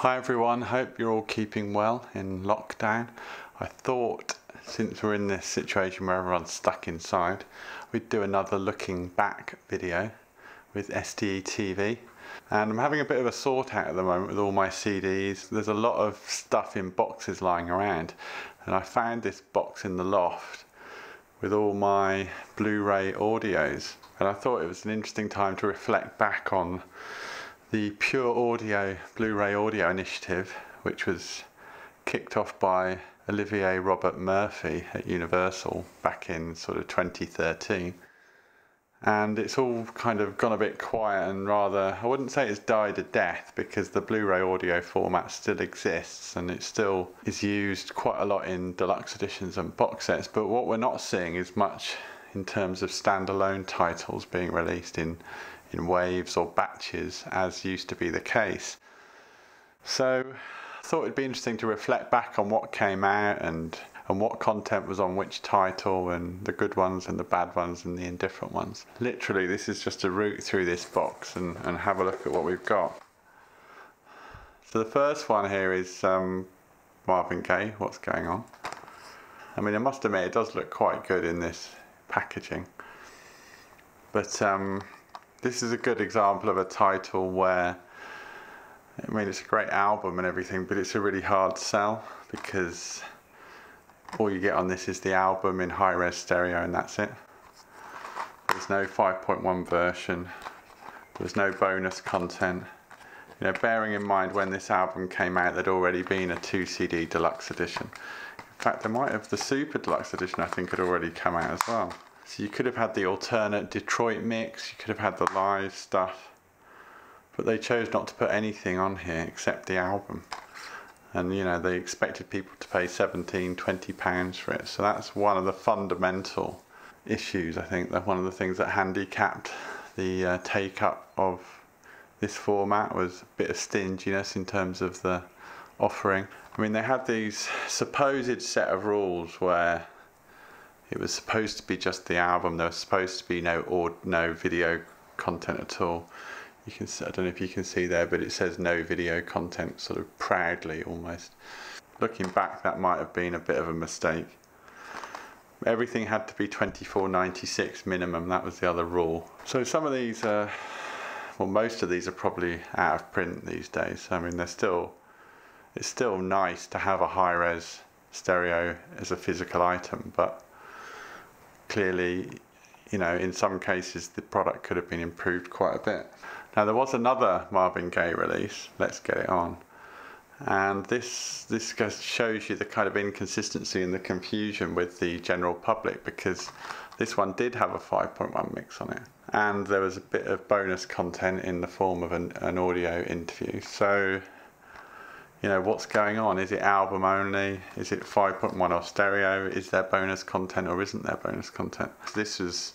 Hi everyone, hope you're all keeping well in lockdown. I thought since we're in this situation where everyone's stuck inside, we'd do another looking back video with SDEtv. And I'm having a bit of a sort out at the moment with all my CDs. There's a lot of stuff in boxes lying around, and I found this box in the loft with all my Blu-ray audios, and I thought it was an interesting time to reflect back on the Pure Audio Blu-ray Audio initiative, which was kicked off by Olivier Robert Murphy at Universal back in sort of 2013. And it's all kind of gone a bit quiet and rather, I wouldn't say it's died a death, because the Blu-ray audio format still exists and it still is used quite a lot in deluxe editions and box sets, but what we're not seeing is much in terms of standalone titles being released in waves or batches, as used to be the case. So I thought it'd be interesting to reflect back on what came out and what content was on which title, and the good ones and the bad ones and the indifferent ones. Literally, this is just a route through this box and have a look at what we've got. So the first one here is Marvin Gaye, What's Going On. I mean, I must admit it does look quite good in this packaging, but this is a good example of a title where, I mean, it's a great album and everything, but it's a really hard sell because all you get on this is the album in high-res stereo and that's it. There's no 5.1 version, there's no bonus content. You know, bearing in mind when this album came out there'd already been a 2 CD deluxe edition. In fact, there might have, the super deluxe edition I think had already come out as well. So you could have had the alternate Detroit mix, you could have had the live stuff, but they chose not to put anything on here except the album. And you know, they expected people to pay £17–20 for it. So that's one of the fundamental issues, I think, that one of the things that handicapped the take-up of this format was a bit of stinginess in terms of the offering. I mean, they had these supposed set of rules where it was supposed to be just the album, there was supposed to be no video content at all. You can, I don't know if you can see there, but it says no video content sort of proudly almost. Looking back, that might have been a bit of a mistake. Everything had to be $24.96 minimum, that was the other rule. So some of these, well, most of these are probably out of print these days. I mean, it's still nice to have a high-res stereo as a physical item, but clearly, you know, in some cases the product could have been improved quite a bit. Now there was another Marvin Gaye release, Let's Get It On, and this shows you the kind of inconsistency and the confusion with the general public, because this one did have a 5.1 mix on it, and there was a bit of bonus content in the form of an audio interview. So, you know, what's going on? Is it album only? Is it 5.1 or stereo? Is there bonus content or isn't there bonus content? This was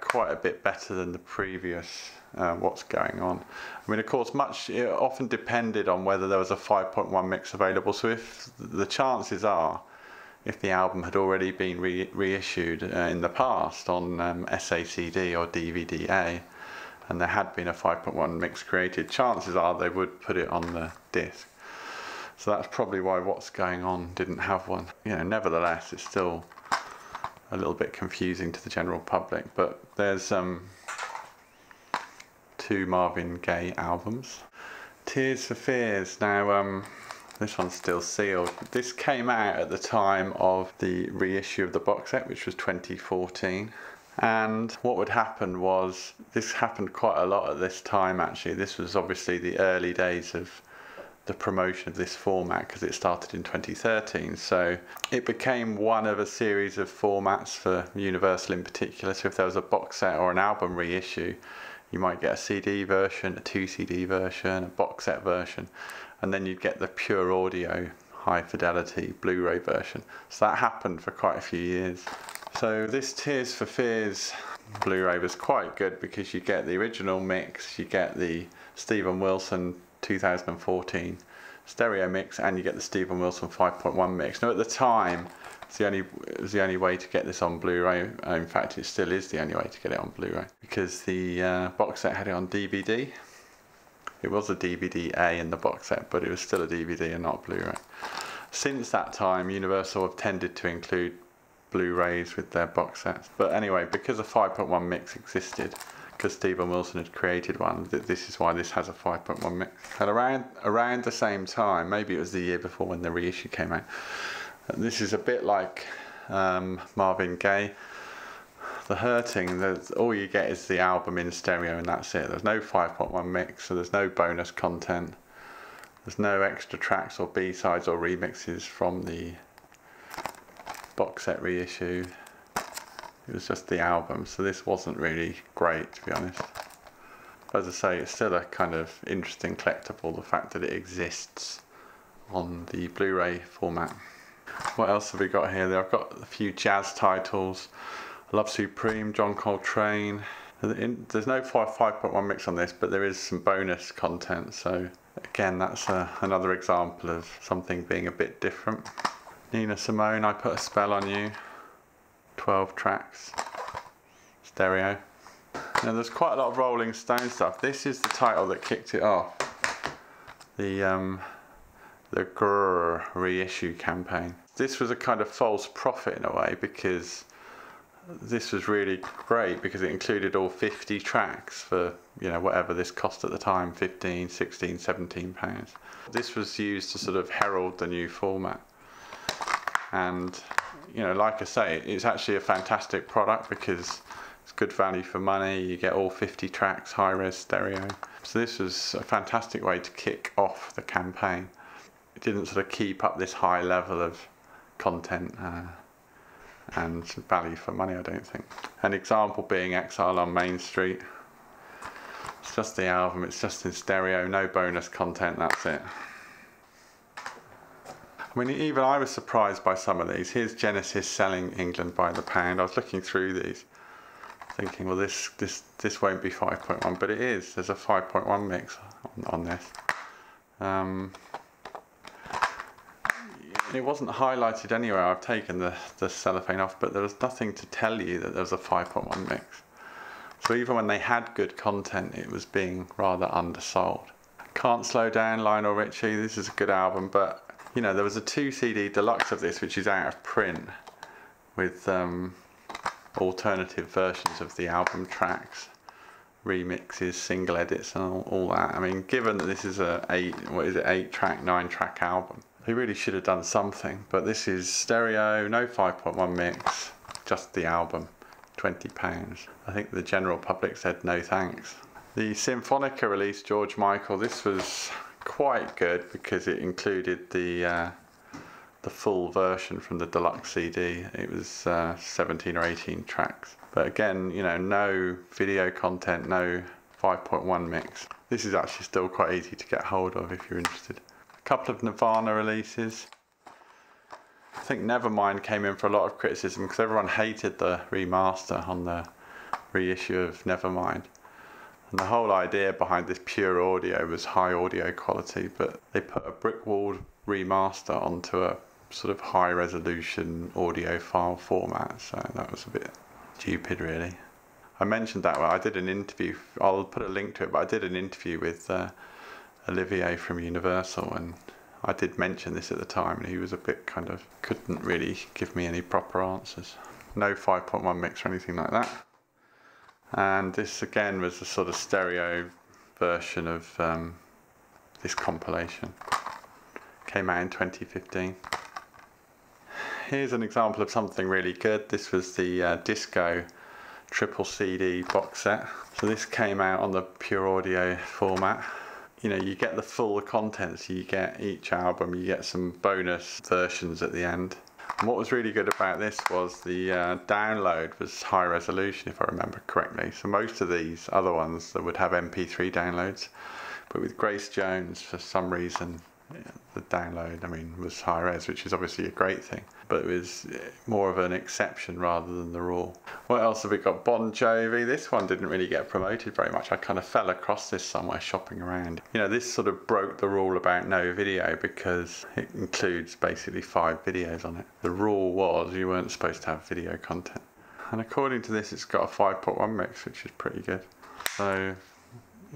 quite a bit better than the previous What's Going On. I mean, of course, it often depended on whether there was a 5.1 mix available. So if the chances are, if the album had already been reissued in the past on SACD or DVD-A, and there had been a 5.1 mix created, chances are they would put it on the disc. So that's probably why What's Going On didn't have one. You know, nevertheless, it's still a little bit confusing to the general public, but there's 2 Marvin Gaye albums. Tears for Fears. Now, this one's still sealed. This came out at the time of the reissue of the box set, which was 2014. And what would happen was, this happened quite a lot at this time actually. This was obviously the early days of the promotion of this format, because it started in 2013. So it became one of a series of formats for Universal in particular. So if there was a box set or an album reissue, you might get a CD version, a 2 CD version, a box set version, and then you'd get the Pure Audio High Fidelity Blu-ray version. So that happened for quite a few years. So this Tears for Fears Blu-ray was quite good because you get the original mix, you get the Steven Wilson 2014 stereo mix, and you get the Steven Wilson 5.1 mix. Now at the time, it was the only way to get this on Blu-ray. In fact, it still is the only way to get it on Blu-ray, because the box set had it on DVD. It was a DVD-A in the box set, but it was still a DVD and not Blu-ray. Since that time, Universal have tended to include Blu-rays with their box sets. But anyway, because a 5.1 mix existed, because Stephen Wilson had created one, this is why this has a 5.1 mix. And around the same time, maybe it was the year before when the reissue came out, this is a bit like Marvin Gaye. The Hurting, all you get is the album in stereo and that's it. There's no 5.1 mix, so there's no bonus content. There's no extra tracks or B-sides or remixes from the box set reissue. It was just the album, so this wasn't really great, to be honest. But as I say, it's still a kind of interesting collectible, the fact that it exists on the Blu-ray format. What else have we got here? I've got a few jazz titles. Love Supreme, John Coltrane. There's no 5.1 mix on this, but there is some bonus content, so again, that's another example of something being a bit different. Nina Simone, I Put a Spell on You. 12 tracks. Stereo. Now there's quite a lot of Rolling Stone stuff. This is the title that kicked it off. The Grrr reissue campaign. This was a kind of false prophet in a way, because this was really great because it included all 50 tracks for, you know, whatever this cost at the time, 15, 16, 17 pounds. This was used to sort of herald the new format. And, you know, like I say, it's actually a fantastic product because it's good value for money. You get all 50 tracks, high-res stereo. So this was a fantastic way to kick off the campaign. It didn't sort of keep up this high level of content and value for money, I don't think. An example being Exile on Main Street. It's just the album, it's just in stereo, no bonus content, that's it. I mean, even I was surprised by some of these. Here's Genesis selling England by the pound. I was looking through these, thinking, well, this won't be 5.1, but it is. There's a 5.1 mix on this. It wasn't highlighted anywhere. I've taken the cellophane off, but there was nothing to tell you that there was a 5.1 mix. So even when they had good content, it was being rather undersold. Can't Slow Down, Lionel Richie. This is a good album, but you know, there was a 2 CD deluxe of this, which is out of print, with alternative versions of the album tracks, remixes, single edits, and all that. I mean, given that this is a 8-track, 9-track album, they really should have done something. But this is stereo, no 5.1 mix, just the album, £20. I think the general public said no thanks. The Symphonica release, George Michael, this was quite good because it included the full version from the deluxe CD. It was 17 or 18 tracks. But again, you know, no video content, no 5.1 mix. This is actually still quite easy to get hold of if you're interested. A couple of Nirvana releases. I think Nevermind came in for a lot of criticism because everyone hated the remaster on the reissue of Nevermind. And the whole idea behind this pure audio was high audio quality, but they put a brick-walled remaster onto a sort of high resolution audio file format, so that was a bit stupid really. I mentioned that, well, I did an interview, I'll put a link to it, but I did an interview with Olivier from Universal, and I did mention this at the time, and he was a bit kind of, couldn't really give me any proper answers. No 5.1 mix or anything like that. And this again was a sort of stereo version of this compilation. Came out in 2015. Here's an example of something really good. This was the Disco triple CD box set. So this came out on the pure audio format. You know, you get the full contents, you get each album, you get some bonus versions at the end. And what was really good about this was the download was high resolution, if I remember correctly. So most of these other ones that would have MP3 downloads, but with Grace Jones, for some reason, the download, I mean, was high res, which is obviously a great thing, but it was more of an exception rather than the rule. What else have we got? Bon Jovi. This one didn't really get promoted very much. I kind of fell across this somewhere shopping around. You know, this sort of broke the rule about no video because it includes basically 5 videos on it. The rule was you weren't supposed to have video content. And according to this, it's got a 5.1 mix, which is pretty good. So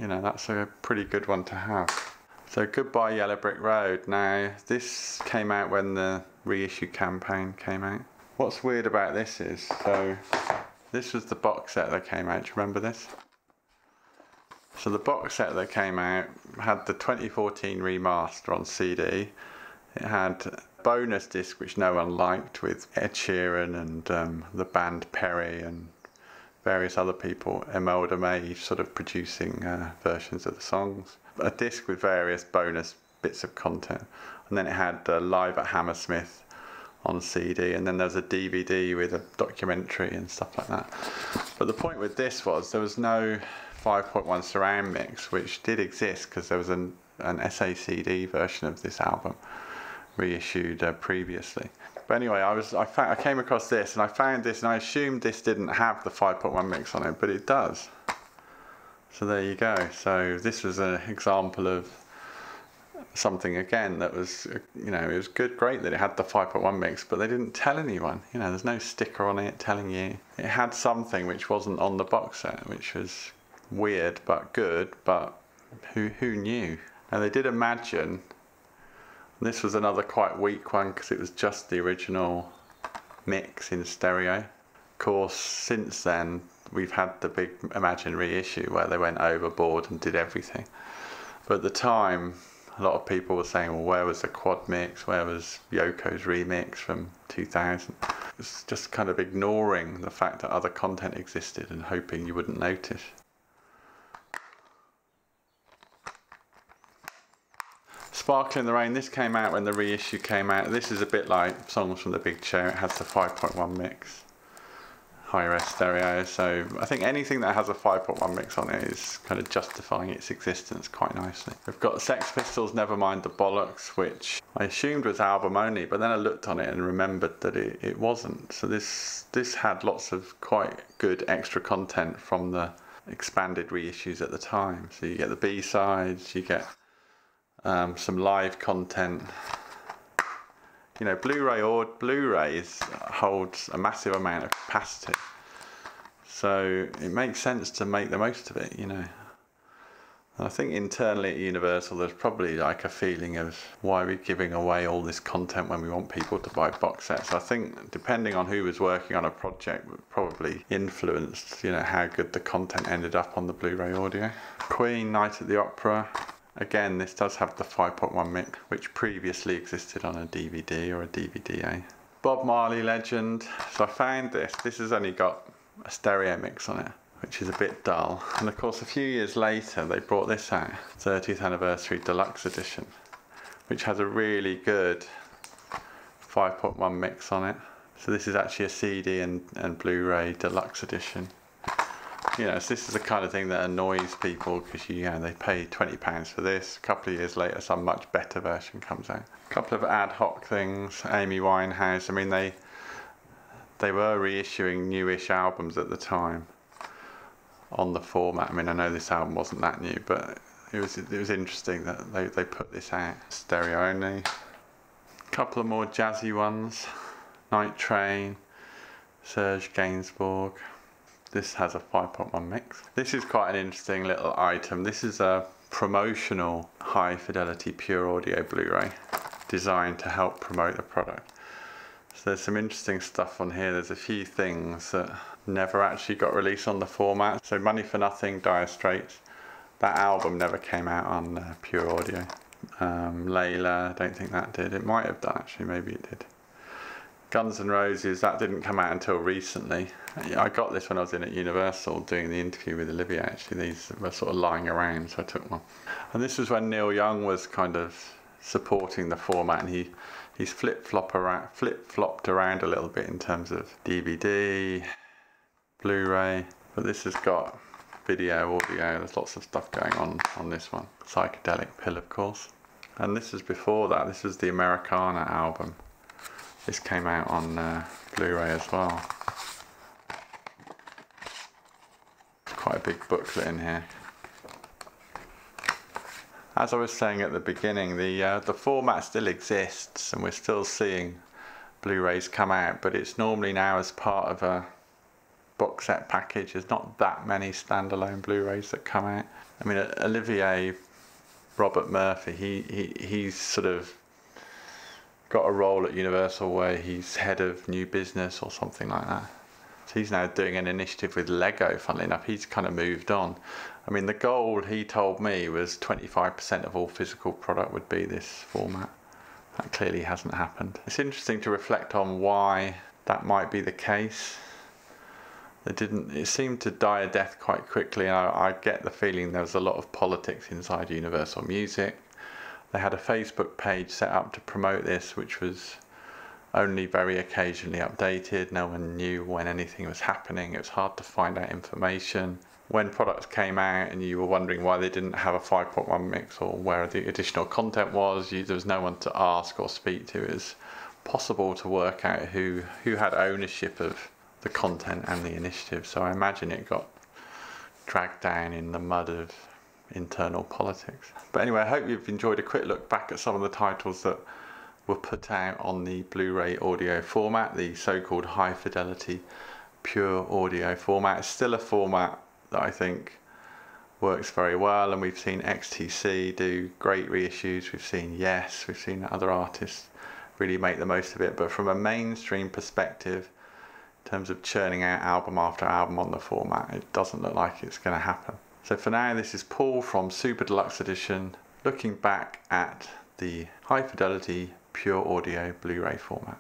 you know, that's a pretty good one to have. So Goodbye Yellow Brick Road. Now this came out when the reissue campaign came out. What's weird about this is, so this was the box set that came out. Do you remember this? So the box set that came out had the 2014 remaster on CD. It had a bonus disc which no one liked with Ed Sheeran and the band Perry and various other people, Imelda May, sort of producing versions of the songs. A disc with various bonus bits of content. And then it had Live at Hammersmith on CD, and then there's a DVD with a documentary and stuff like that. But the point with this was there was no 5.1 surround mix, which did exist because there was an SACD version of this album reissued previously. But anyway, I came across this and I found this, and I assumed this didn't have the 5.1 mix on it, but it does. So there you go. So this was an example of something again that was, you know, it was great that it had the 5.1 mix, but they didn't tell anyone. You know, there's no sticker on it telling you. It had something which wasn't on the box set, which was weird but good, but who knew? Now they did imagine, this was another quite weak one because it was just the original mix in stereo. Of course, since then we've had the big Imagine reissue where they went overboard and did everything. But at the time, a lot of people were saying, well, where was the quad mix? Where was Yoko's remix from 2000? It's just kind of ignoring the fact that other content existed and hoping you wouldn't notice. Sparkle in the Rain, this came out when the reissue came out. This is a bit like Songs from the Big Chair. It has the 5.1 mix. High-res stereo, so I think anything that has a 5.1 mix on it is kind of justifying its existence quite nicely. We've got Sex Pistols' Nevermind the Bollocks, which I assumed was album only, but then I looked on it and remembered that it wasn't. So this had lots of quite good extra content from the expanded reissues at the time. So you get the B-sides, you get some live content. You know, Blu-ray holds a massive amount of capacity, so it makes sense to make the most of it, you know. And I think internally at Universal there's probably like a feeling of, why are we giving away all this content when we want people to buy box sets? I think depending on who was working on a project probably influenced, you know, how good the content ended up on the Blu-ray audio. Queen, Night at the Opera. Again, this does have the 5.1 mix, which previously existed on a DVD or a DVD-A. Bob Marley Legend. So I found this. This has only got a stereo mix on it, which is a bit dull. And of course, a few years later, they brought this out, 30th Anniversary Deluxe Edition, which has a really good 5.1 mix on it. So this is actually a CD and Blu-ray Deluxe Edition. You know, so this is the kind of thing that annoys people because they pay £20 for this. A couple of years later, some much better version comes out. A couple of ad hoc things. Amy Winehouse. I mean, they were reissuing newish albums at the time on the format. I mean, I know this album wasn't that new, but it was interesting that they put this out stereo only. A couple of more jazzy ones. Night Train, Serge Gainsbourg. This has a 5.1 mix. This is quite an interesting little item. This is a promotional High Fidelity Pure audio Blu-ray designed to help promote the product. So there's some interesting stuff on here. There's a few things that never actually got released on the format. So Money for Nothing, Dire Straits. That album never came out on Pure Audio. Layla, I don't think that did. It might have done actually, maybe it did. Guns N' Roses, that didn't come out until recently. I got this when I was in at Universal doing the interview with Olivia actually. These were sort of lying around, so I took one. And this was when Neil Young was kind of supporting the format, and he's flip-flopped around a little bit in terms of DVD, Blu-ray, but this has got video, audio, there's lots of stuff going on this one. Psychedelic Pill, of course. And this is before that, this was the Americana album. This came out on Blu-ray as well. Quite a big booklet in here. As I was saying at the beginning, the format still exists and we're still seeing Blu-rays come out, but it's normally now as part of a box set package. There's not that many standalone Blu-rays that come out. I mean, Olivier Robert Murphy, he's sort of got a role at Universal where he's head of new business or something like that. So he's now doing an initiative with Lego, funnily enough. He's kind of moved on. I mean, the goal he told me was 25% of all physical product would be this format. That clearly hasn't happened. It's interesting to reflect on why that might be the case. It seemed to die a death quite quickly, and I get the feeling there was a lot of politics inside Universal Music. They had a Facebook page set up to promote this, which was only very occasionally updated. No one knew when anything was happening. It was hard to find out information. When products came out and you were wondering why they didn't have a 5.1 mix or where the additional content was, there was no one to ask or speak to. It was possible to work out who had ownership of the content and the initiative. So I imagine it got dragged down in the mud of internal politics. But anyway, I hope you've enjoyed a quick look back at some of the titles that were put out on the Blu-ray audio format, the so-called High Fidelity Pure audio format. It's still a format that I think works very well, and we've seen XTC do great reissues. We've seen Yes, we've seen other artists really make the most of it. But from a mainstream perspective, in terms of churning out album after album on the format, it doesn't look like it's going to happen. So for now, this is Paul from Super Deluxe Edition, looking back at the High Fidelity Pure Audio Blu-ray format.